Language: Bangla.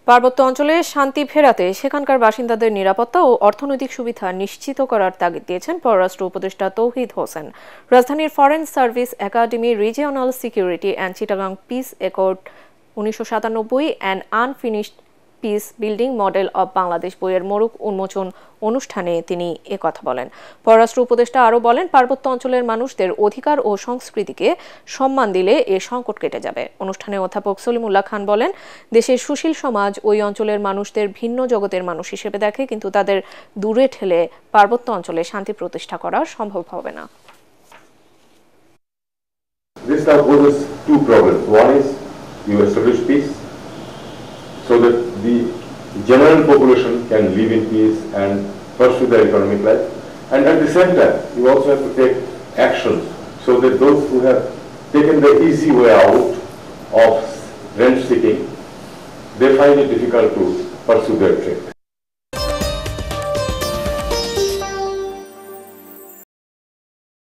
পার্বত্য অঞ্চলে শান্তি ফেরাতে সেখানকার বাসিন্দাদের নিরাপত্তা ও অর্থনৈতিক সুবিধা নিশ্চিত করার তাগিদ দিয়েছেন পররাষ্ট্র উপদেষ্টা তৌহিদ হোসেন। রাজধানীর foreign service academy regional security and Chittagong piece accord 1997 and unfinished piece building model of Bangladesh বইয়ের মোড়ক উন্মোচন অনুষ্ঠানে তিনি একথা বলেন। পররাষ্ট্র উপদেষ্টা আরও বলেন, পার্বত্য অঞ্চলের মানুষদের অধিকার ও সংস্কৃতিকে সম্মান দিলে এ সংকট কেটে যাবে। অনুষ্ঠানে অধ্যাপক সলিমুল্লাহ খান বলেন, দেশের সুশীল সমাজ ওই অঞ্চলের মানুষদের ভিন্ন জগতের মানুষ হিসেবে দেখে, কিন্তু তাদের দূরে ঠেলে পার্বত্য অঞ্চলে শান্তি প্রতিষ্ঠা করা সম্ভব হবে না। This now poses two problems. One is you establish peace so that the general population can live in peace and pursue their economic life. And at the same time, you also have to take actions so that those who have taken the easy way out of rent seeking, they find it difficult to pursue their trade.